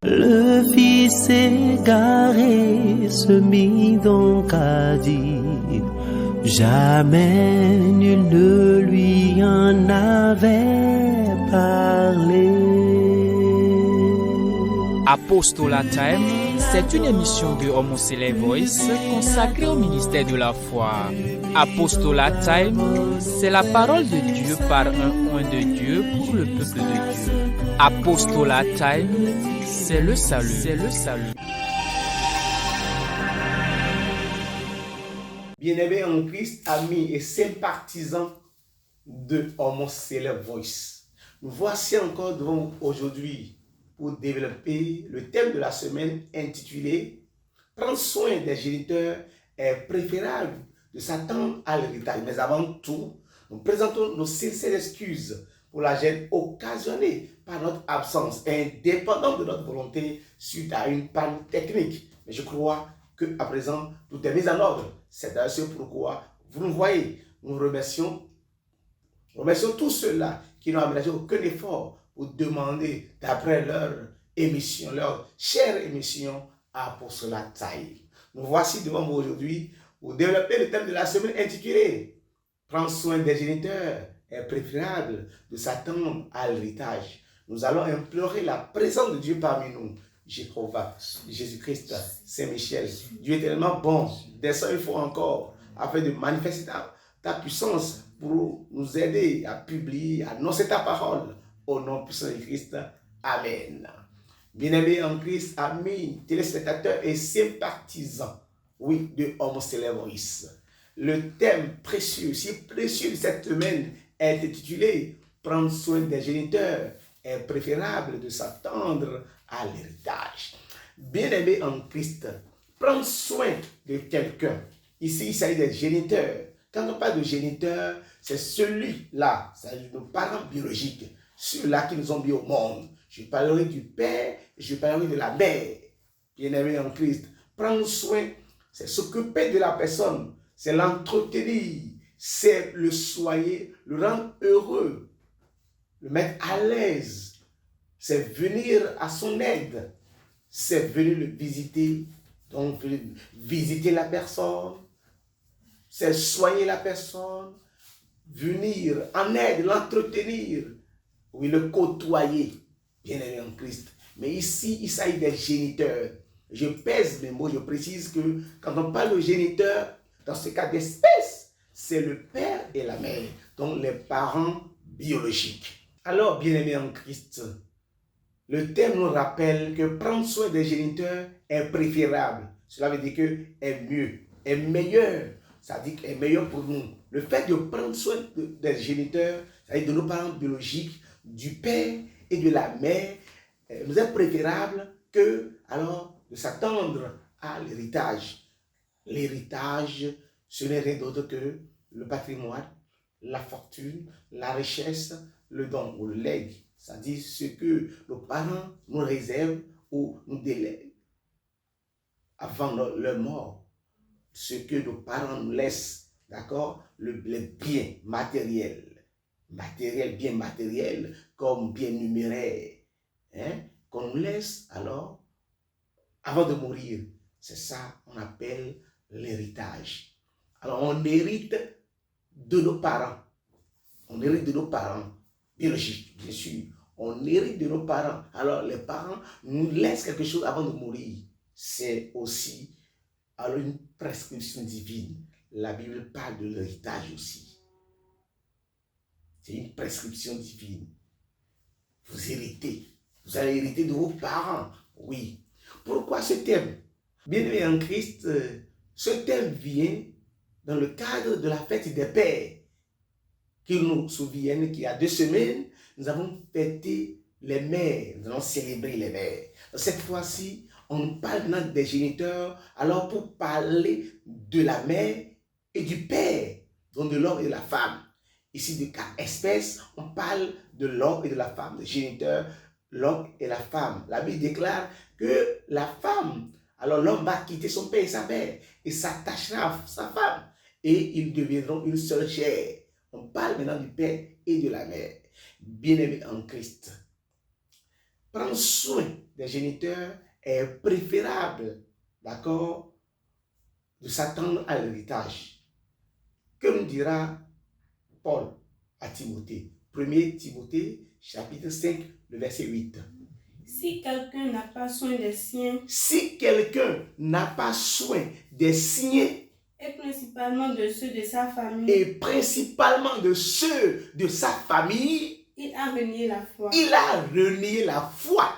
Le fils égaré se mit donc à dire, jamais nul ne lui en avait parlé. Apostolat Time, c'est une émission de Homocélé Voice consacrée au ministère de la foi. Apostolat Time, c'est la parole de Dieu par un oint de Dieu pour le peuple de Dieu. Apostolat Time, c'est le salut. C'est le salut. Bien-aimés en Christ, amis et sympathisants de Homocélé Voice, nous voici encore devant vous aujourd'hui pour développer le thème de la semaine intitulé « Prendre soin des géniteurs est préférable de s'attendre à l'héritage ». Mais avant tout, nous présentons nos sincères excuses pour la gêne occasionnée par notre absence, indépendante de notre volonté suite à une panne technique. Mais je crois qu'à présent, tout est mis en ordre. C'est d'ailleurs ce pourquoi vous nous voyez. Nous remercions tous ceux-là qui n'ont aménagé aucun effort pour demander d'après leur émission, leur chère émission Apostolat Time. Nous voici devant vous aujourd'hui pour développer le thème de la semaine intitulé « Prendre soin des géniteurs est préférable de s'attendre à l'héritage ». Nous allons implorer la présence de Dieu parmi nous. Jéhovah, Jésus-Christ, Saint-Michel, Dieu est tellement bon, descends une fois encore afin de manifester ta puissance pour nous aider à publier, à annoncer ta parole au nom puissant de Christ. Amen. Bien-aimés en Christ, amis, téléspectateurs et sympathisants, oui, de Homocélé Voice. Le thème précieux, si précieux de cette semaine est intitulé « Prendre soin des géniteurs est préférable de s'attendre à l'héritage ». Bien-aimés en Christ, prendre soin de quelqu'un. Ici, il s'agit des géniteurs. Quand on parle de géniteurs, c'est celui-là, c'est nos parents biologiques, ceux-là qui nous ont mis au monde. Je parlerai du père, je parlerai de la mère. Bien-aimés en Christ, prendre soin, c'est s'occuper de la personne, c'est l'entretenir, c'est le soigner, le rendre heureux, le mettre à l'aise, c'est venir à son aide, c'est venir le visiter, donc visiter la personne, c'est soigner la personne, venir en aide, l'entretenir, oui, le côtoyer, bien-aimé en Christ. Mais ici, il s'agit des géniteurs. Je pèse mes mots, je précise que quand on parle de géniteurs, dans ce cas d'espèce, c'est le père et la mère, donc les parents biologiques. Alors, bien-aimés en Christ, le thème nous rappelle que prendre soin des géniteurs est préférable. Cela veut dire que est mieux, est meilleur. Ça dit qu'est meilleur pour nous. Le fait de prendre soin des géniteurs, c'est-à-dire de nos parents biologiques, du père et de la mère, nous est préférable que alors de s'attendre à l'héritage. L'héritage, ce n'est rien d'autre que le patrimoine, la fortune, la richesse, le don ou le legs. C'est-à-dire ce que nos parents nous réservent ou nous délèguent avant leur mort. Ce que nos parents nous laissent, d'accord? Les biens matériels, biens matériels comme biens numéraires, hein? Qu'on nous laisse alors avant de mourir. C'est ça qu'on appelle l'héritage. Alors on hérite de nos parents. On hérite de nos parents biologiques, bien sûr. On hérite de nos parents. Alors les parents nous laissent quelque chose avant de mourir. C'est aussi alors une prescription divine. La Bible parle de l'héritage aussi. C'est une prescription divine. Vous héritez. Vous allez hériter de vos parents. Oui. Pourquoi ce thème? Bien-aimés en Christ, ce thème vient dans le cadre de la fête des pères. Qui nous souviennent qu'il y a 2 semaines, nous avons fêté les mères. Nous allons célébrer les mères. Cette fois-ci, on parle maintenant des géniteurs. Alors pour parler de la mère et du père, donc de l'homme et de la femme. Ici, de cas espèce, on parle de l'homme et de la femme, des géniteurs, l'homme et la femme. La Bible déclare que la femme, alors l'homme va quitter son père et sa mère et s'attachera à sa femme et ils deviendront une seule chair. On parle maintenant du père et de la mère. Bien-aimés en Christ, prendre soin des géniteurs est préférable, d'accord, de s'attendre à l'héritage. Que nous dira Paul à Timothée? 1 Timothée, chapitre 5, le verset 8. Si quelqu'un n'a pas soin des siens, Si quelqu'un n'a pas soin des siens, et principalement de ceux de sa famille, et principalement de ceux de sa famille, il a renié la foi. il a renié la foi.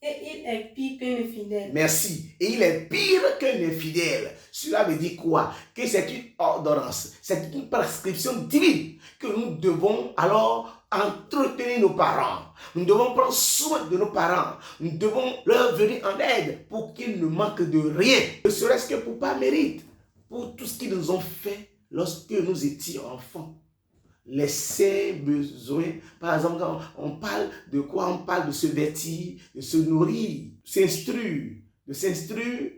Et il est pire qu'un infidèle. Merci. Et il est pire qu'un infidèle. Cela veut dire quoi? Que c'est une ordonnance, c'est une prescription divine que nous devons alors entretenir nos parents. Nous devons prendre soin de nos parents. Nous devons leur venir en aide pour qu'ils ne manquent de rien. Ne serait-ce que pour pas mérite, pour tout ce qu'ils nous ont fait lorsque nous étions enfants. Les sains besoins, par exemple, quand on parle de quoi? On parle de se vêtir, de se nourrir, s'instruire, de s'instruire,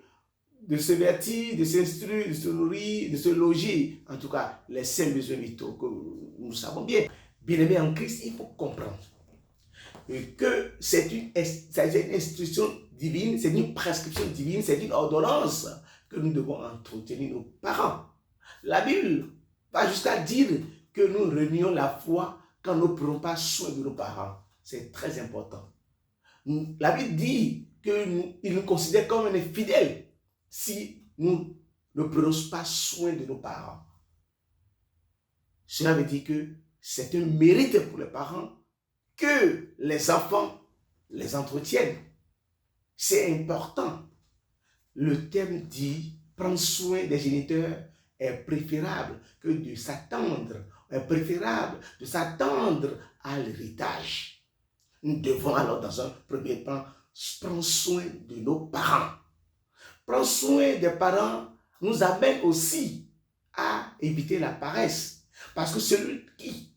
de se vêtir, de s'instruire, de se nourrir, de se loger. En tout cas, les sains besoins vitaux que nous savons bien. Bien-aimés en Christ, il faut comprendre que c'est une instruction divine, c'est une prescription divine, c'est une ordonnance que nous devons entretenir nos parents. La Bible va jusqu'à dire que nous renions la foi quand nous ne prenons pas soin de nos parents. C'est très important. La Bible dit qu'il nous considère comme un infidèle si nous ne prenons pas soin de nos parents. Cela veut dire que c'est un mérite pour les parents que les enfants les entretiennent. C'est important. Le thème dit prendre soin des géniteurs est préférable que de s'attendre, est préférable de s'attendre à l'héritage. Nous devons alors dans un premier temps prendre soin de nos parents. Prendre soin des parents nous amène aussi à éviter la paresse. Parce que celui qui,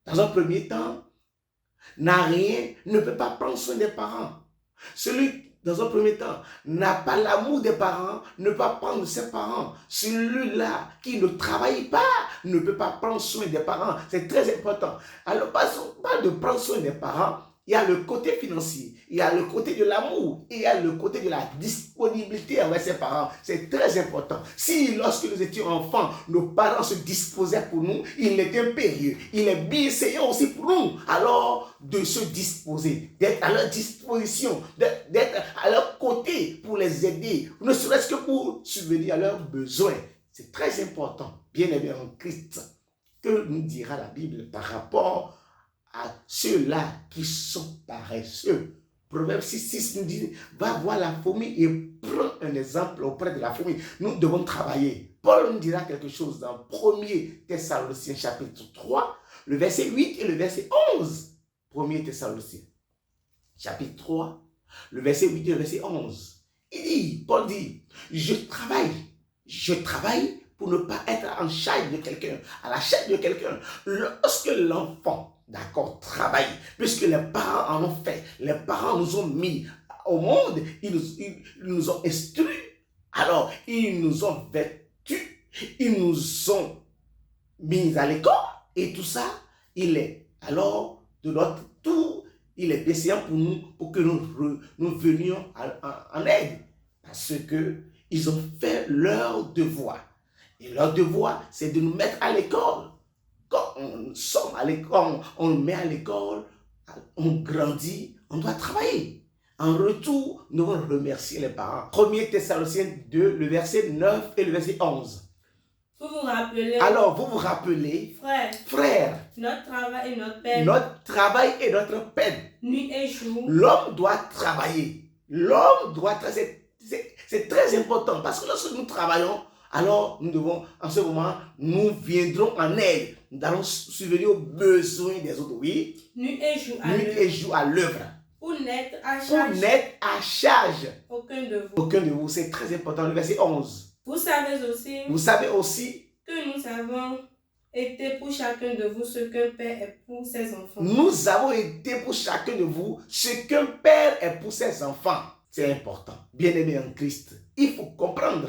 dans un premier temps, n'a rien, ne peut pas prendre soin des parents. Celui dans un premier temps, n'a pas l'amour des parents, ne peut pas prendre ses parents. Celui-là qui ne travaille pas, ne peut pas prendre soin des parents. C'est très important. Alors, on parle de prendre soin des parents. Il y a le côté financier, il y a le côté de l'amour, il y a le côté de la disponibilité envers ses parents. C'est très important. Si lorsque nous étions enfants, nos parents se disposaient pour nous, il est impérieux, il est bienséant aussi pour nous. Alors, de se disposer, d'être à leur disposition, d'être à leur côté pour les aider, ne serait-ce que pour subvenir à leurs besoins. C'est très important, bien aimé en Christ, que nous dira la Bible par rapport à ceux-là qui sont paresseux. Proverbe 6 nous dit, va voir la fourmi et prends un exemple auprès de la fourmi. Nous devons travailler. Paul nous dira quelque chose dans 1 Thessaloniciens chapitre 3, le verset 8 et le verset 11. 1 Thessaloniciens chapitre 3, le verset 8 et le verset 11. Paul dit, je travaille pour ne pas être en charge de quelqu'un, à la charge de quelqu'un. Lorsque l'enfant, d'accord, travaille, puisque les parents en ont fait, les parents nous ont mis au monde, ils nous ont instruits, alors ils nous ont vêtus, ils nous ont mis à l'école, et tout ça, il est alors de notre tour, il est décéant pour nous, pour que nous venions en aide, parce que ils ont fait leur devoir. Et leur devoir, c'est de nous mettre à l'école. Quand on sort à l'école, on nous met à l'école, on grandit, on doit travailler. En retour, nous devons remercier les parents. 1 Thessaloniciens 2, le verset 9 et le verset 11. Vous vous rappelez, alors, vous vous rappelez, frères, notre travail et notre peine. Notre travail et notre peine. Nuit et jour. L'homme doit travailler. L'homme doit travailler. C'est très important parce que lorsque nous travaillons, alors nous devons, en ce moment, nous viendrons en aide. Nous allons subvenir aux besoins des autres. Oui. Nuit et jour à l'œuvre. Pour n'être à charge. Aucun de vous. Aucun de vous. C'est très important. Le verset 11. Vous savez aussi que nous avons été pour chacun de vous ce qu'un père est pour ses enfants. Nous avons été pour chacun de vous ce qu'un père est pour ses enfants. C'est important. Bien-aimé en Christ, il faut comprendre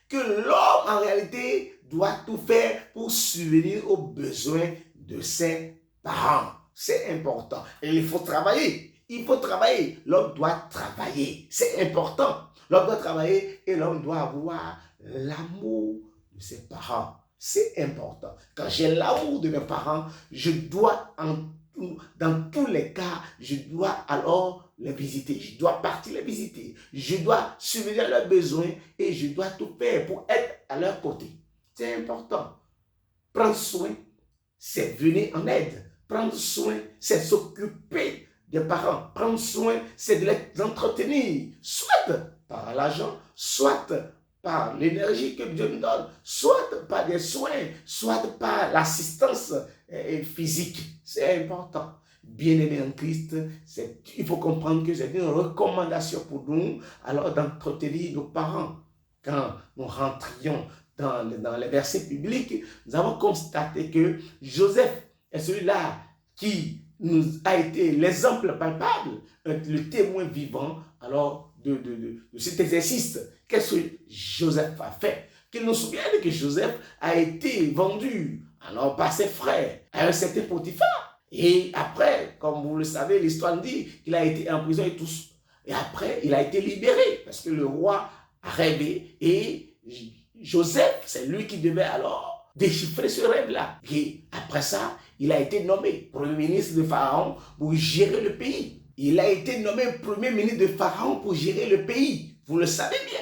que l'homme, en réalité, doit tout faire pour subvenir aux besoins de ses parents. C'est important. Et il faut travailler. Il faut travailler. L'homme doit travailler. C'est important. L'homme doit travailler et l'homme doit avoir l'amour de ses parents. C'est important. Quand j'ai l'amour de mes parents, je dois, dans tous les cas, je dois alors les visiter. Je dois partir les visiter. Je dois subvenir à leurs besoins et je dois tout faire pour être à leur côté. C'est important. Prendre soin, c'est venir en aide. Prendre soin, c'est s'occuper des parents. Prendre soin, c'est de les entretenir, soit par l'argent, soit par l'énergie que Dieu nous donne, soit par des soins, soit par l'assistance physique. C'est important. Bien-aimé en Christ, il faut comprendre que c'est une recommandation pour nous, alors d'entretenir nos parents. Quand nous rentrions dans les versets bibliques, nous avons constaté que Joseph est celui-là qui nous a été l'exemple palpable, le témoin vivant alors de cet exercice. Qu'est-ce que Joseph a fait? Qu'il nous souvienne que Joseph a été vendu alors par ses frères à un certain Potiphar. Et après, comme vous le savez, l'histoire dit qu'il a été en prison et tout. Et après, il a été libéré parce que le roi a rêvé et Joseph, c'est lui qui devait alors déchiffrer ce rêve-là. Et après ça, il a été nommé premier ministre de Pharaon pour gérer le pays. Il a été nommé premier ministre de Pharaon pour gérer le pays. Vous le savez bien.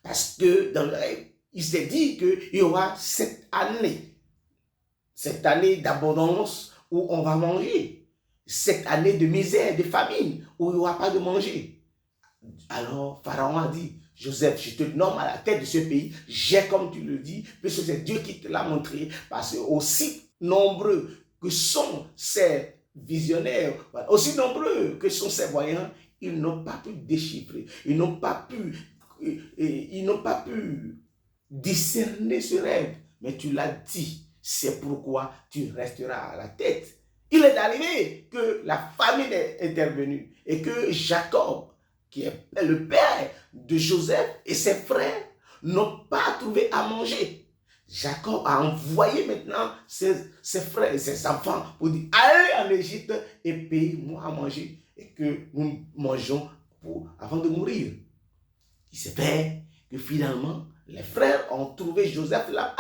Parce que dans le rêve, il s'est dit qu'il y aura cette année d'abondance où on va manger. Cette année de misère, de famine, où il n'y aura pas de manger. Alors, Pharaon a dit, Joseph, je te nomme à la tête de ce pays. J'ai, comme tu le dis, puisque c'est Dieu qui te l'a montré, parce que aussi nombreux que sont ces visionnaires, aussi nombreux que sont ces voyants, ils n'ont pas pu déchiffrer, ils n'ont pas pu discerner ce rêve. Mais tu l'as dit, c'est pourquoi tu resteras à la tête. Il est arrivé que la famine est intervenue et que Jacob, qui est le père de Joseph et ses frères, n'ont pas trouvé à manger. Jacob a envoyé maintenant ses frères et ses enfants pour dire, allez en Égypte et payez-moi à manger et que nous mangeons avant de mourir. Il s'est fait que finalement, les frères ont trouvé Joseph là-bas.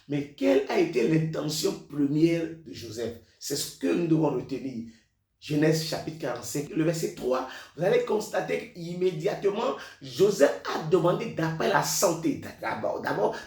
Mais quelle a été l'intention première de Joseph? C'est ce que nous devons retenir. Genèse chapitre 45, le verset 3, vous allez constater qu'immédiatement, Joseph a demandé d'après la santé, d'abord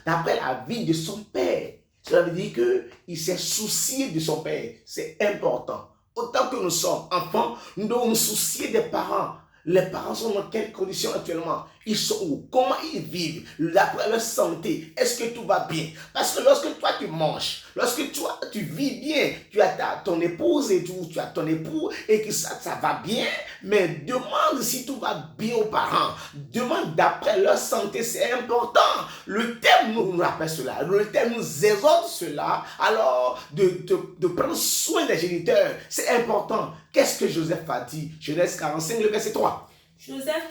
d'après la vie de son père. Cela veut dire qu'il s'est soucié de son père. C'est important. Autant que nous sommes enfants, nous devons nous soucier des parents. Les parents sont dans quelles conditions actuellement? Ils sont où? Comment ils vivent? D'après leur santé, est-ce que tout va bien? Parce que lorsque toi tu manges, lorsque toi tu vis bien, tu as ton épouse et tu as ton époux et que ça va bien, mais demande si tout va bien aux parents. Demande d'après leur santé, c'est important. Le thème nous rappelle cela. Le thème nous exhorte cela. Alors, de prendre soin des géniteurs, c'est important. Qu'est-ce que Joseph a dit? Genèse 45, le verset 3. Joseph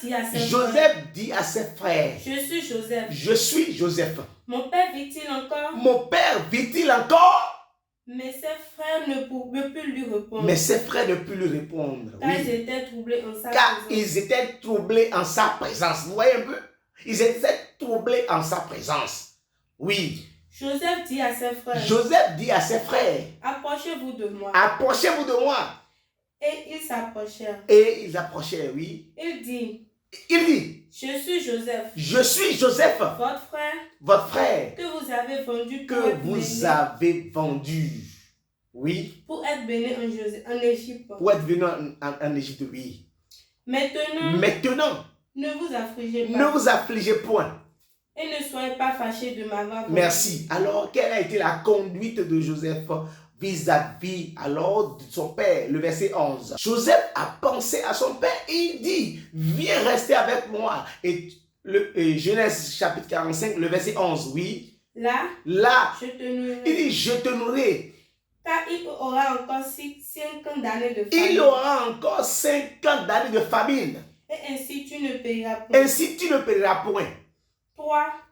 dit à ses frères, Je suis Joseph. Je suis Joseph. Mon père vit-il encore? Mon père vit-il encore? Mais ses frères ne pouvaient plus lui répondre. Car ils étaient troublés en sa présence. Ils étaient troublés en sa présence. Vous voyez un peu? Ils étaient troublés en sa présence. Oui. Joseph dit à ses frères. Approchez-vous de moi. Et ils s'approchèrent. Oui. Il dit, je suis Joseph. Votre frère. Que vous avez vendu. Oui. Pour être béni en Égypte. En Égypte, oui. Maintenant. Ne vous affligez point. Et ne soyez pas fâchés de m'avoir vendu. Merci. Alors, quelle a été la conduite de Joseph vis-à-vis alors de son père? Le verset 11. Joseph a pensé à son père et il dit, viens rester avec moi. Et Genèse chapitre 45, le verset 11, oui. Là, il dit, je te nourrai. Car il aura encore 5 ans d'années de famine. Il aura encore 5 ans d'années de famine. Et ainsi tu ne payeras point.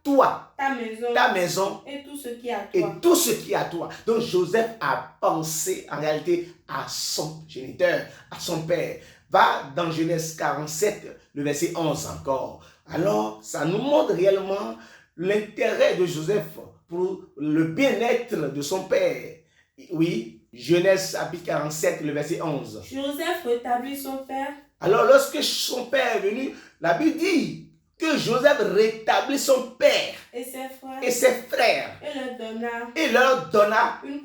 toi, ta maison, ta maison et tout ce qui est à et toi. tout ce qui est à toi. Donc Joseph a pensé en réalité à son géniteur, à son père. Va dans Genèse 47, le verset 11 encore. Alors, ça nous montre réellement l'intérêt de Joseph pour le bien-être de son père. Oui, Genèse chapitre 47, le verset 11. Joseph rétablit son père Alors, lorsque son père est venu, la Bible dit que Joseph rétablit son père et ses frères et ses frères et leur donna une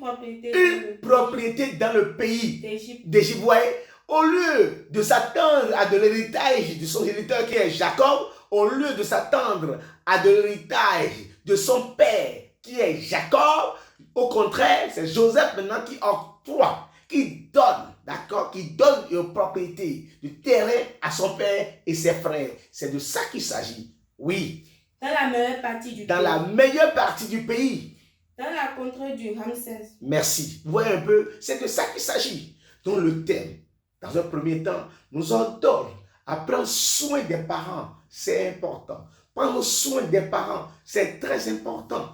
une propriété dans le pays d'Égypte. d'Égypte. Vous voyez, au lieu de s'attendre à de l'héritage de son géniteur qui est Jacob, au lieu de s'attendre à de l'héritage de son père qui est Jacob, au contraire, c'est Joseph maintenant qui octroie, qui donne, d'accord, qui donne une propriété du terrain à son père et ses frères. C'est de ça qu'il s'agit. Oui. Dans la meilleure partie du Dans pays. la meilleure partie du pays. Dans la contrée du Ramsès. Merci. Vous voyez un peu, c'est de ça qu'il s'agit. Donc le thème, dans un premier temps, nous ordonne à prendre soin des parents. C'est important. Prendre soin des parents, c'est très important.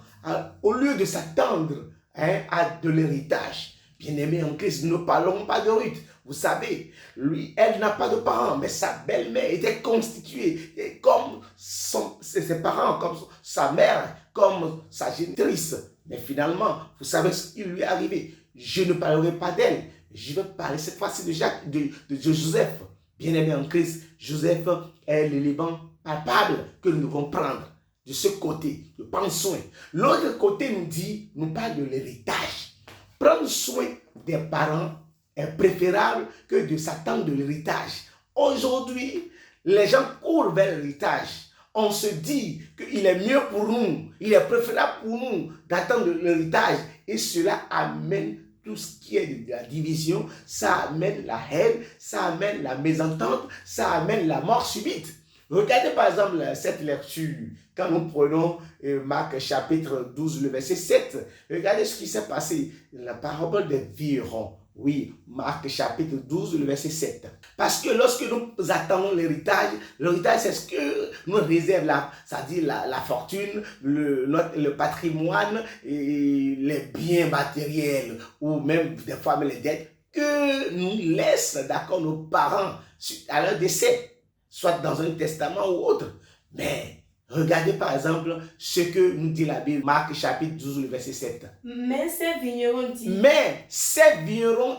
Au lieu de s'attendre à de l'héritage. Bien-aimé en Christ, nous ne parlons pas de Ruth. Vous savez, lui, elle n'a pas de parents, mais sa belle-mère était constituée comme ses parents, comme sa mère, comme sa génitrice. Mais finalement, vous savez ce qui lui est arrivé. Je ne parlerai pas d'elle. Je vais parler cette fois-ci de Joseph. Bien-aimé en Christ, Joseph est l'élément palpable que nous devons prendre de ce côté, de prendre soin. L'autre côté nous dit, nous parle de l'héritage. Prendre soin des parents est préférable que de s'attendre de l'héritage. Aujourd'hui, les gens courent vers l'héritage. On se dit qu'il est mieux pour nous, il est préférable pour nous d'attendre de l'héritage. Et cela amène tout ce qui est de la division, ça amène la haine, ça amène la mésentente, ça amène la mort subite. Regardez par exemple cette lecture, quand nous prenons Marc chapitre 12, le verset 7, regardez ce qui s'est passé, la parabole des virons. Oui, Marc chapitre 12, le verset 7. Parce que lorsque nous attendons l'héritage c'est ce que nous réserve, c'est-à-dire la fortune, le patrimoine, et les biens matériels, ou même des fois les dettes, que nous laissent, d'accord, nos parents à leur décès, soit dans un testament ou autre. Mais regardez par exemple ce que nous dit la Bible, Marc chapitre 12, le verset 7. Mais ces vignerons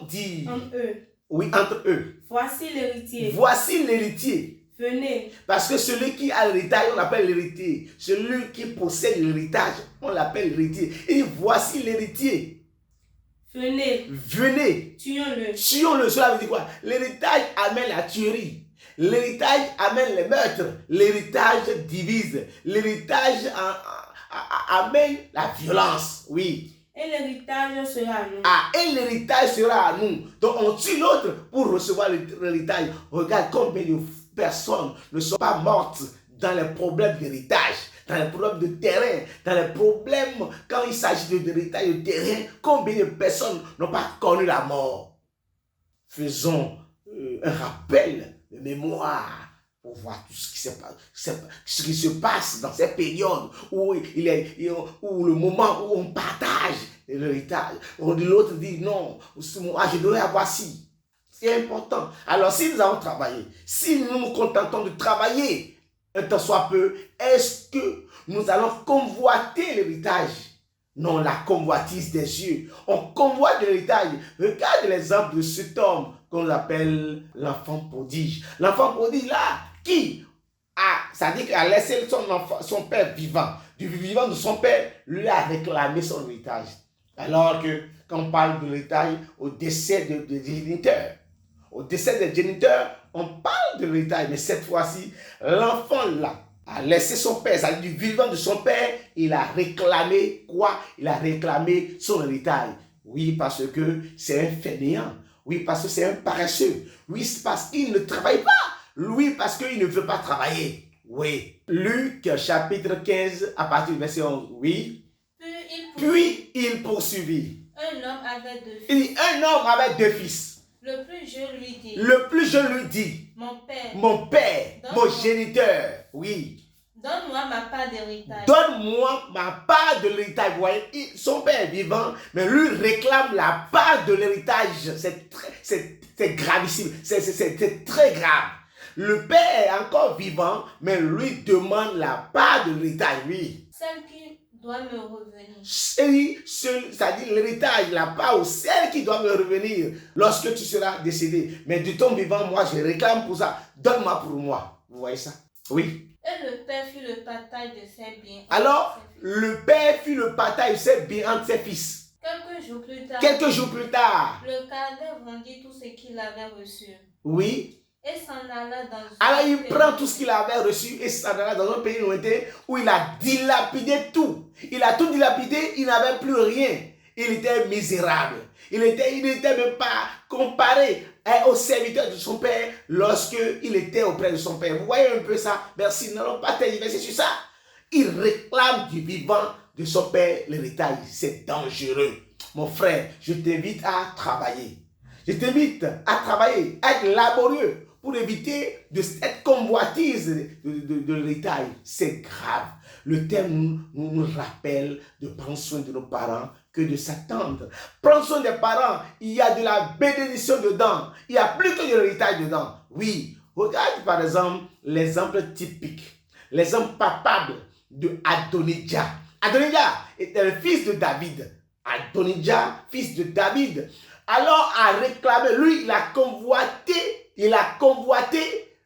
disent entre eux. Oui, entre eux. Voici l'héritier. Voici l'héritier. Venez. Parce que celui qui a l'héritage, on l'appelle l'héritier. Celui qui possède l'héritage, on l'appelle l'héritier. Et voici l'héritier. Venez. Tuons-le. Cela veut dire quoi? L'héritage amène la tuerie. L'héritage amène les meurtres. L'héritage divise. L'héritage amène la violence. Oui. Et l'héritage sera à nous. Et l'héritage sera à nous. Donc on tue l'autre pour recevoir l'héritage. Regarde combien de personnes ne sont pas mortes dans les problèmes d'héritage, dans les problèmes de terrain, dans les problèmes quand il s'agit d'héritage de terrain. Combien de personnes n'ont pas connu la mort? Faisons un rappel de mémoire pour voir tout ce qui se passe dans cette période où le moment où on partage l'héritage. L'autre dit non, moi je devrais avoir ci. C'est important. Alors si nous avons travaillé, si nous nous contentons de travailler un temps soit peu, est-ce que nous allons convoiter l'héritage? Non, la convoitise des yeux. On convoite l'héritage. Regarde l'exemple de cet homme qu'on appelle l'enfant prodige. L'enfant prodige là, qui c'est-à-dire qu'il a laissé son père vivant. Du vivant de son père, lui a réclamé son héritage. Alors que quand on parle de l'héritage au décès des géniteurs, au décès des géniteurs, on parle de l'héritage. Mais cette fois-ci, l'enfant là a laissé son père, c'est-à-dire du vivant de son père, il a réclamé quoi? Il a réclamé son héritage. Oui, parce que c'est un fainéant. Oui, parce que c'est un paresseux. Oui, c'est parce qu'il ne travaille pas. Oui, parce qu'il ne veut pas travailler. Oui. Luc chapitre 15, à partir du verset 11. Oui. Puis il poursuivit. Un homme avait deux fils. Il dit, un homme avait deux fils. Le plus jeune lui dit. Le plus jeune lui dit. Mon père. Mon père, mon géniteur. Oui. Donne-moi ma part d'héritage. Donne-moi ma part de l'héritage. Vous voyez, son père est vivant, mais lui réclame la part de l'héritage. C'est gravissime, c'est très grave. Le père est encore vivant, mais lui demande la part de l'héritage, oui. Celle qui doit me revenir. C'est-à-dire l'héritage, la part ou celle qui doit me revenir lorsque tu seras décédé. Mais de ton vivant, moi, je réclame pour ça. Donne-moi pour moi. Vous voyez ça? Oui. Et le père fit le partage de ses biens. Alors, le père fit le partage de ses biens entre ses fils. Quelques jours plus tard, le cadet vendit tout ce qu'il avait reçu. Oui. Et s'en alla dans un Alors, il pays. prend tout ce qu'il avait reçu et s'en alla dans un pays lointain où il a dilapidé tout. Il a tout dilapidé, il n'avait plus rien. Il était misérable. Il n'était même pas comparé au serviteur de son père lorsqu'il était auprès de son père. Vous voyez un peu ça? Merci. N'allons pas tergiverser sur ça. Il réclame du vivant de son père l'héritage. C'est dangereux. Mon frère, je t'invite à travailler. Je t'invite à travailler, à être laborieux pour éviter de cette convoitise de l'héritage. C'est grave. Le thème nous rappelle de prendre soin de nos parents que de s'attendre. Prendre soin des parents, il y a de la bénédiction dedans. Il n'y a plus que de l'héritage dedans. Oui, regarde par exemple l'exemple typique, l'exemple papable de Adonijah. Adonijah était le fils de David. Adonijah, fils de David, alors a réclamé, lui, il a convoité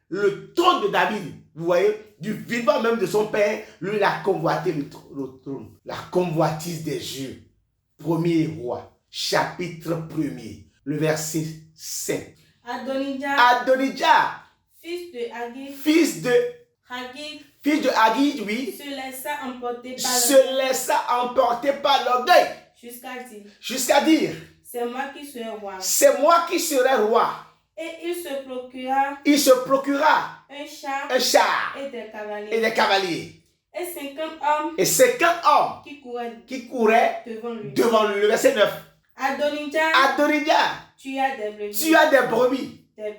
le trône de David. Vous voyez, du vivant même de son père, lui, il a convoité le trône. La convoitise des yeux. Premier roi, chapitre 1er, le verset 5. Adonijah, fils de Hagith, fils de Hagith, oui, se laissa emporter par l'orgueil. Jusqu'à dire, c'est moi qui serai roi. C'est moi qui serai roi. Et il se procura un char et des cavaliers. Et 50 hommes qui couraient devant lui. Le verset 9. Adonijah, tu as des brebis, des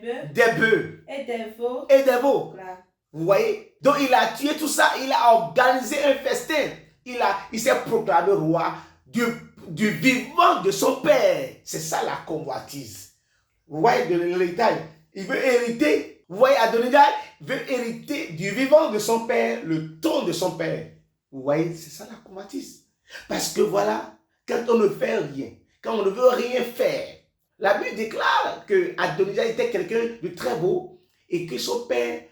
bœufs et des veaux. Là. Vous voyez? Donc il a tué tout ça, il a organisé un festin. Il s'est proclamé roi du vivant de son père. C'est ça la convoitise. Vous voyez, de l'héritage. Il veut hériter. Vous voyez, Adonijah veut hériter du vivant de son père, le trône de son père. Vous voyez, c'est ça la convoitise. Parce que voilà, quand on ne fait rien, quand on ne veut rien faire, la Bible déclare que Adonijah était quelqu'un de très beau et que son père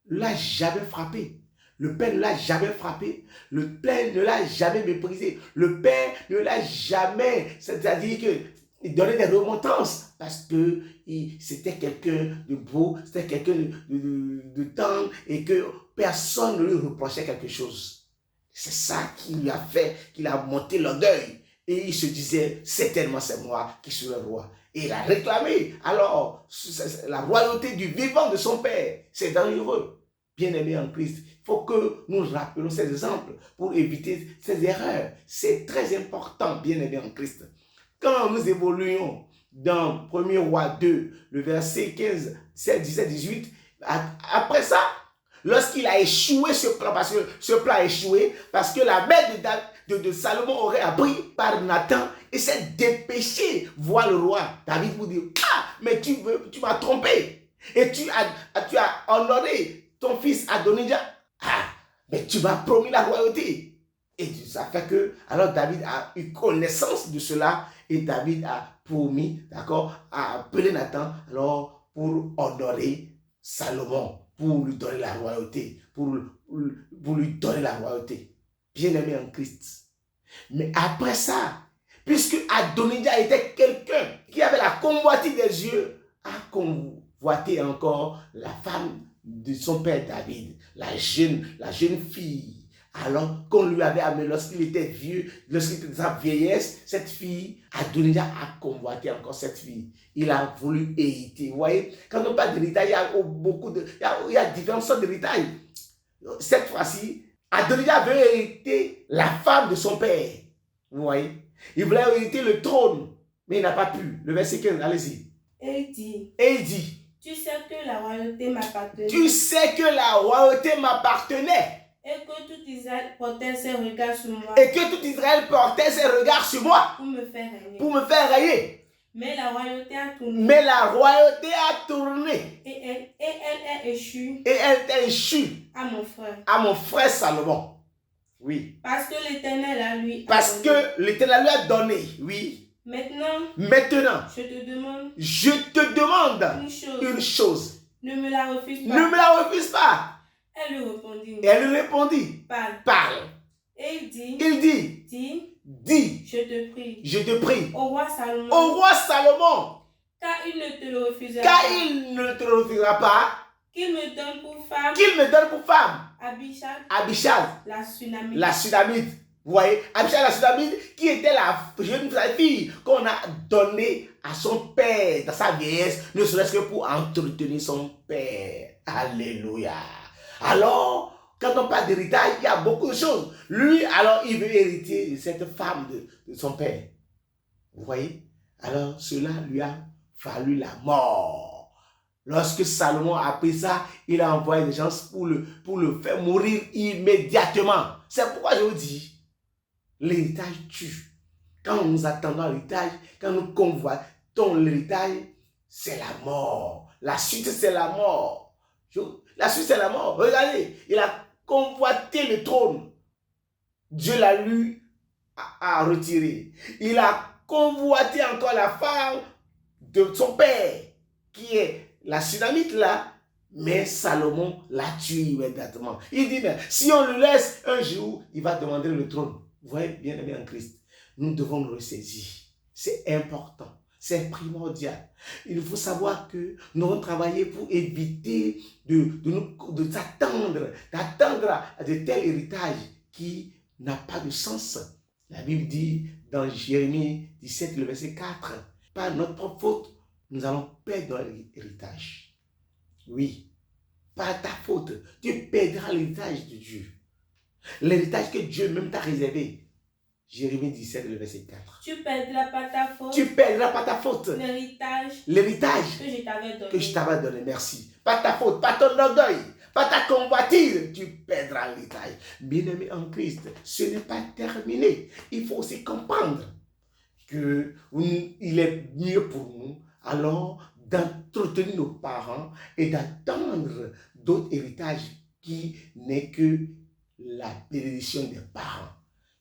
ne l'a jamais frappé. Le père ne l'a jamais frappé. Le père ne l'a jamais méprisé. Le père ne l'a jamais, c'est-à-dire qu'il donnait des remontrances parce que c'était quelqu'un de beau, c'était quelqu'un de tendre et que personne ne lui reprochait quelque chose. C'est ça qui lui a fait, qu'il a monté l'orgueil. Et il se disait, certainement c'est moi qui serai roi. Et il a réclamé. Alors, la royauté du vivant de son père, c'est dangereux. Bien-aimés en Christ, il faut que nous rappelions ces exemples pour éviter ces erreurs. C'est très important, bien-aimés en Christ. Quand nous évoluons dans 1er roi 2, le verset 15, 16, 17, 18, après ça, lorsqu'il a échoué ce plan, parce que ce plan a échoué, parce que la mère de Salomon aurait appris par Nathan et s'est dépêché voir le roi. David vous dit, ah, mais tu m'as trompé et tu as honoré ton fils Adonijah. Ah, mais tu m'as promis la royauté. Et ça fait que, alors David a eu connaissance de cela et David a promis, d'accord, à appeler Nathan, alors pour honorer Salomon, pour lui donner la royauté, pour lui donner la royauté. Bien-aimé en Christ. Mais après ça, puisque Adonijah était quelqu'un qui avait la convoitise des yeux, a convoité encore la femme de son père David, la jeune fille. Alors qu'on lui avait amené lorsqu'il était vieux, lorsqu'il était dans sa vieillesse, cette fille, Adonijah a convoité encore cette fille. Il a voulu hériter. Vous voyez, quand on parle d'héritage, il y a différentes sortes d'héritage. Cette fois-ci, Adonijah veut hériter la femme de son père. Vous voyez, il voulait hériter le trône, mais il n'a pas pu. Le verset 15, allez-y. Et il dit, tu sais que la royauté m'appartenait. Et que tout Israël portait ses regards sur moi. Et que tout Israël portait ses regards sur moi. Pour me faire régner. Pour me faire régner. Mais la royauté a tourné. Mais la royauté a tourné. Et elle est échue. Et elle est échue. À mon frère. À mon frère Salomon. Oui. Parce que l'Éternel a lui. Parce que l'Éternel lui a donné. Oui. Maintenant. Je te demande. Une chose. Ne me la refuse pas. Ne me la refuse pas. Elle lui répondit. Parle. Et il dit. Dis. Je te prie. Au roi Salomon. Car il ne te le refusera pas. Qu'il me donne pour femme. Abishag. La Sunamite. Vous voyez, Abishag la Sunamite, qui était la jeune fille qu'on a donnée à son père dans sa vieillesse, ne serait-ce que pour entretenir son père. Alléluia. Alors, quand on parle d'héritage, il y a beaucoup de choses. Lui, alors, il veut hériter de cette femme de son père. Vous voyez? Alors, cela lui a fallu la mort. Lorsque Salomon a appris ça, il a envoyé des gens pour le faire mourir immédiatement. C'est pourquoi je vous dis, l'héritage tue. Quand nous attendons l'héritage, quand nous convoitons l'héritage, c'est la mort. La suite, c'est la mort. La suite, c'est la mort. Regardez, il a convoité le trône. Dieu l'a lui a retiré. Il a convoité encore la femme de son père, qui est la Sunamite là, mais Salomon l'a tué immédiatement. Il dit, mais si on le laisse un jour, il va demander le trône. Vous voyez, bien aimé en Christ, nous devons nous ressaisir. C'est important. C'est primordial. Il faut savoir que nous devons travailler pour éviter de s'attendre, à de tels héritages qui n'ont pas de sens. La Bible dit dans Jérémie 17, le verset 4, par notre propre faute, nous allons perdre l'héritage. Oui, par ta faute, tu perdras l'héritage de Dieu. L'héritage que Dieu même t'a réservé. Jérémie 17, le verset 4. Tu perdras par ta faute. Tu perdras par ta faute. L'héritage que je t'avais donné. Merci. Par ta faute, par ton orgueil, par ta convoitise, tu perdras l'héritage. Bien-aimé en Christ, ce n'est pas terminé. Il faut aussi comprendre qu'il est mieux pour nous, alors, d'entretenir nos parents et d'attendre d'autres héritages qui n'est que la bénédiction des parents.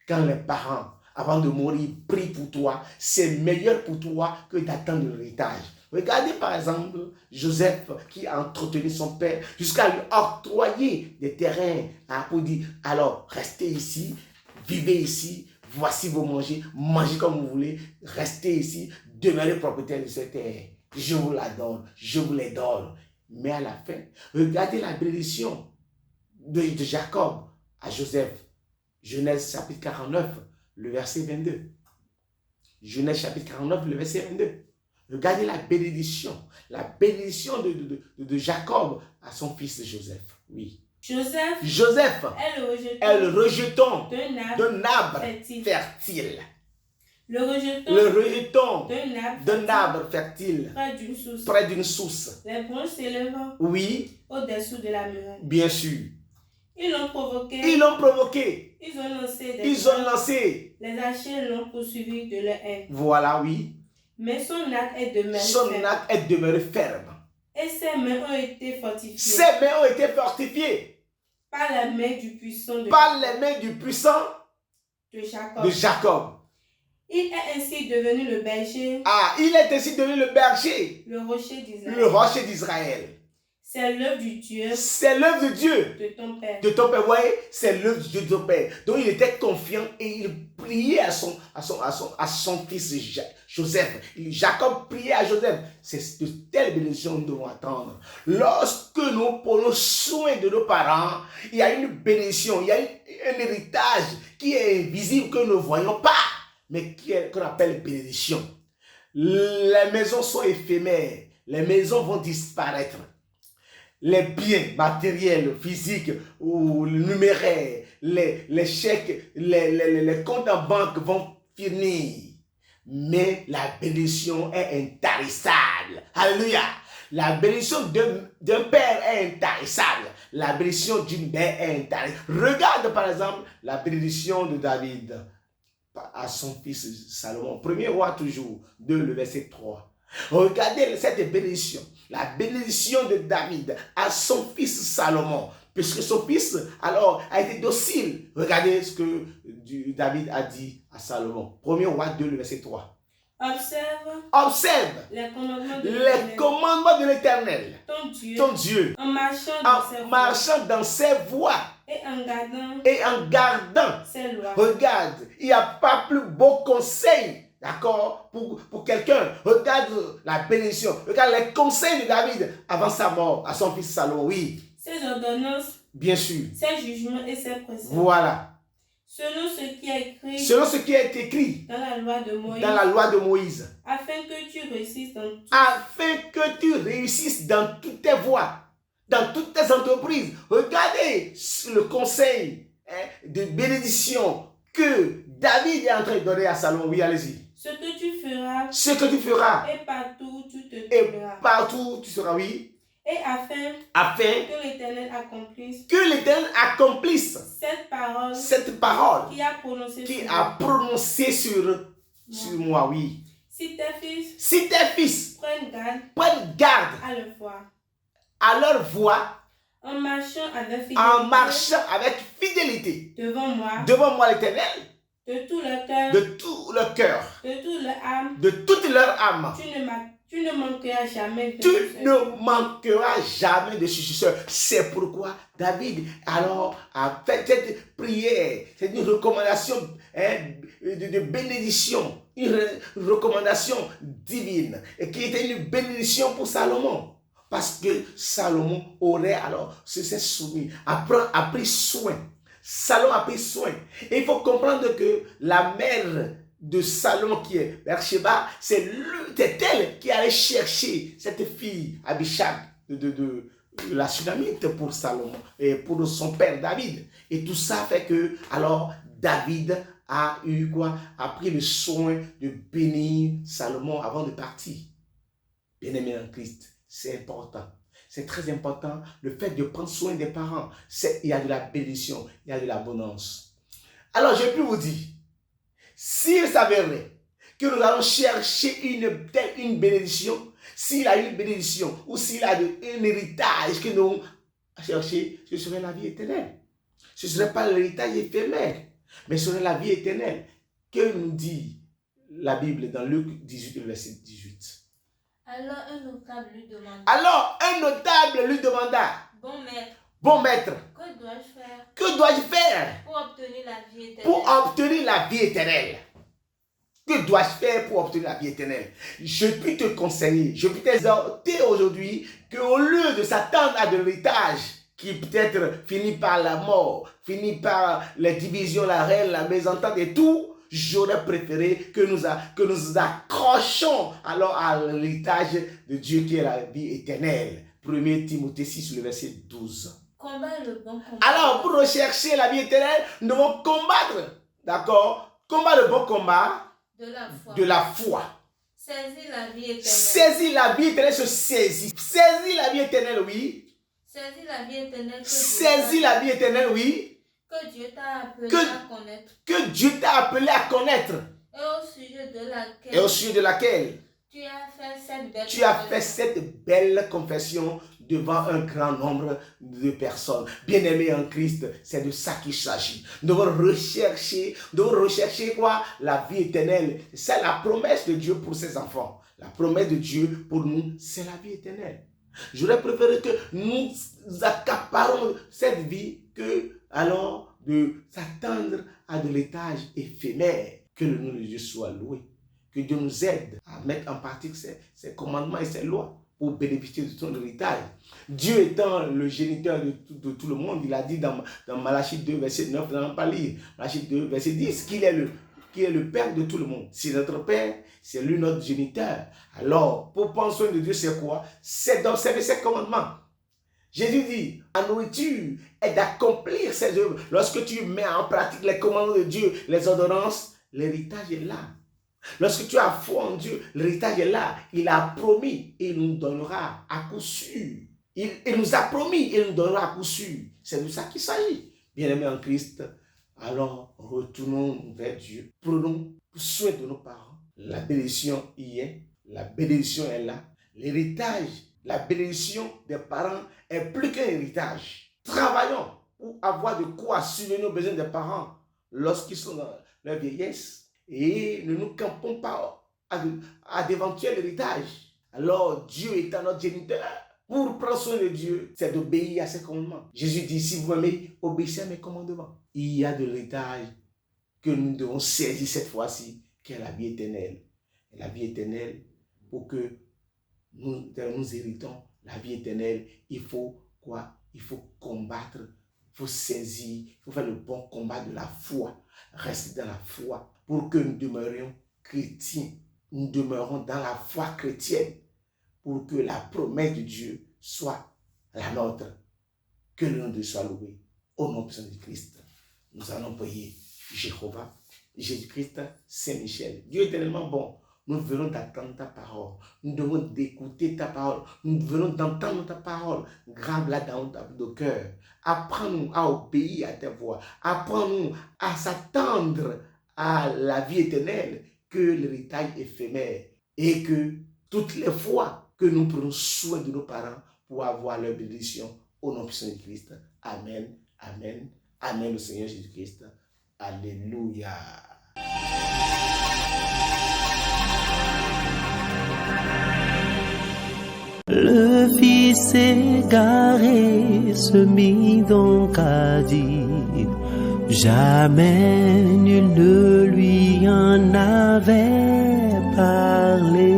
Quand les parents, avant de mourir, prient pour toi, c'est meilleur pour toi que d'attendre l'héritage. Regardez par exemple Joseph qui a entretenu son père jusqu'à lui octroyer des terrains pour dire, alors restez ici, vivez ici, voici vos mangez comme vous voulez, restez ici, demeurez propriétaire de cette terre. Je vous la donne, je vous les donne. Mais à la fin, regardez la bénédiction de Jacob à Joseph. Genèse chapitre 49, le verset 22. Genèse chapitre 49, le verset 22. Regardez la bénédiction de Jacob à son fils Joseph. Oui. Joseph est le rejeton d'un arbre fertile. Le rejeton d'un arbre fertile près d'une source. Les branches s'élevant au-dessous de la muraille. Bien sûr. Ils l'ont provoqué. Ils ont lancé. Les archers l'ont poursuivi de leur haine. Voilà, oui. Mais son arc est demeuré ferme. Et ses mains ont été fortifiées. Par la main du puissant de Jacob. Il est ainsi devenu le berger. Le rocher d'Israël. C'est l'œuvre du Dieu. De ton père. Vous voyez, c'est l'œuvre du Dieu de ton père. Donc il était confiant et il priait à son fils Joseph. Jacob priait à Joseph. C'est de telles bénédictions que nous devons attendre. Lorsque nous prenons soin de nos parents, il y a une bénédiction, il y a un héritage qui est invisible que nous ne voyons pas, mais qu'on appelle bénédiction. Les maisons sont éphémères. Les maisons vont disparaître. Les biens matériels, physiques ou numéraires, les chèques, les comptes en banque vont finir. mais la bénédiction est intarissable. Alléluia. La bénédiction d'un père est intarissable. La bénédiction d'une mère est intarissable. Regarde par exemple la bénédiction de David à son fils Salomon. Premier roi toujours, 2, le verset 3. Regardez cette bénédiction. La bénédiction de David à son fils Salomon. Puisque son fils alors a été docile. Regardez ce que David a dit à Salomon. Premier roi 2, le verset 3. Observe les commandements de l'Éternel, ton Dieu, en marchant dans ses voies et en gardant ses lois. Regarde, il n'y a pas plus beau conseil, d'accord, pour quelqu'un. Regarde la bénédiction, regarde les conseils de David avant sa mort, à son fils Salomon. Oui. Ses ordonnances, bien sûr, ses jugements et ses préceptes. Voilà. Selon ce qui est écrit dans la loi de Moïse, afin que tu réussisses dans toutes tes voies, dans toutes tes entreprises. Regardez le conseil de bénédiction que David est en train de donner à Salomon. Oui, allez-y. Ce que tu feras, et partout tu te trouveras. Partout tu seras, oui. Et afin que l'Éternel accomplisse cette parole qui a prononcé sur moi, oui. Si tes fils prennent garde à leur voix, en marchant avec fidélité devant moi l'Éternel, de tout leur cœur, de toute leur âme, tu ne manqueras jamais de successeur. C'est pourquoi David alors a fait cette prière. C'est une recommandation de bénédiction, une recommandation divine, et qui était une bénédiction pour Salomon. Parce que Salomon aurait alors se soumis, a pris soin. Salomon a pris soin. Et il faut comprendre que la mère de Salomon qui est Bathsheba, c'est elle qui allait chercher cette fille Abishag de la Sunamite pour Salomon et pour son père David. Et tout ça fait que alors David a pris le soin de bénir Salomon avant de partir. Bien-aimé en Christ, c'est important. C'est très important, le fait de prendre soin des parents. Il y a de la bénédiction, il y a de l'abondance. Alors, je peux vous dire, s'il s'avérait que nous allons chercher une bénédiction, s'il a une bénédiction ou s'il a un héritage que nous allons chercher, ce serait la vie éternelle. Ce ne serait pas l'héritage éphémère, mais ce serait la vie éternelle. Que nous dit la Bible dans Luc 18, verset 18? Alors un notable lui demanda, Bon maître, que dois-je faire pour obtenir la vie éternelle? Que dois-je faire pour obtenir la vie éternelle? Je puis te conseiller, je puis t'exhorter aujourd'hui qu'au lieu de s'attendre à de l'héritage qui peut-être finit par la mort, finit par les divisions, la reine, la mésentente et tout, j'aurais préféré que nous accrochions alors à l'héritage de Dieu qui est la vie éternelle. 1 Timothée 6, le verset 12. Alors, pour rechercher la vie éternelle, nous devons combattre, d'accord? Combattre le bon combat de la foi. Saisis la vie éternelle. Saisis la vie éternelle, Saisis la vie éternelle, oui. Saisis la vie éternelle. Saisis la vie éternelle, oui. Que Dieu t'a appelé à connaître. Que Dieu t'a appelé à connaître. Et au sujet de laquelle tu as fait cette belle confession devant un grand nombre de personnes. Bien-aimés en Christ, c'est de ça qu'il s'agit. Nous devons rechercher quoi? La vie éternelle. C'est la promesse de Dieu pour ses enfants. La promesse de Dieu pour nous, c'est la vie éternelle. J'aurais préféré que nous accaparons cette vie que alors de s'attendre à de l'héritage éphémère. Que le nom de Dieu soit loué. Que Dieu nous aide à mettre en pratique ses commandements et ses lois pour bénéficier de son héritage. Dieu étant le géniteur de tout le monde, il a dit dans Malachie 2, verset 9, dans pas lire, Malachie 2, verset 10, qu'il est le Père de tout le monde. C'est notre Père, c'est lui notre géniteur. Alors, pour prendre soin de Dieu, c'est quoi? C'est d'observer ses commandements. Jésus dit, la nourriture est d'accomplir ses œuvres. Lorsque tu mets en pratique les commandements de Dieu, les ordonnances, l'héritage est là. Lorsque tu as foi en Dieu, l'héritage est là. Il a promis et il nous donnera à coup sûr. Il nous a promis et il nous donnera à coup sûr. C'est de ça qu'il s'agit. Bien-aimés en Christ, alors retournons vers Dieu. Prenons soin de nos parents. La bénédiction y est. La bénédiction est là. L'héritage, la bénédiction des parents est plus qu'un héritage. Travaillons pour avoir de quoi subvenir aux besoins des parents lorsqu'ils sont dans leur vieillesse. Et ne nous campons pas à d'éventuels héritages. Alors Dieu étant notre géniteur, pour prendre soin de Dieu, c'est d'obéir à ses commandements. Jésus dit, si vous m'aimez, obéissez à mes commandements. Il y a de l'héritage que nous devons saisir cette fois-ci, qui est la vie éternelle. Et la vie éternelle, pour que nous héritons la vie éternelle, il faut quoi? Il faut combattre, il faut saisir, il faut faire le bon combat de la foi. Rester dans la foi pour que nous demeurions chrétiens. Nous demeurons dans la foi chrétienne pour que la promesse de Dieu soit la nôtre. Que le nom de Dieu soit loué. Au nom puissant de Christ, nous allons prier Jéhovah, Jésus-Christ, Saint-Michel. Dieu est tellement bon. Nous venons d'entendre ta parole. Nous devons d'écouter ta parole. Nous venons d'entendre ta parole. Grave-la dans nos cœurs. Apprends-nous à obéir à ta voix. Apprends-nous à s'attendre à la vie éternelle que l'héritage éphémère. Et que toutes les fois que nous prenons soin de nos parents pour avoir leur bénédiction, au nom puissant de Christ. Amen, amen, amen, le Seigneur Jésus-Christ. Alléluia. Le fils égaré se mit donc à dire, jamais nul ne lui en avait parlé.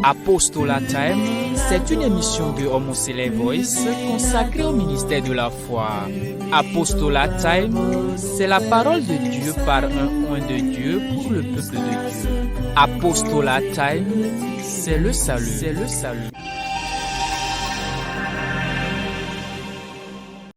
Apostolat Time, c'est une émission de Homoselect Voice consacrée au ministère de la foi. Apostolat Time, c'est la parole de Dieu par un oint de Dieu pour le peuple de Dieu. Apostolat Time, c'est le salut. C'est le salut.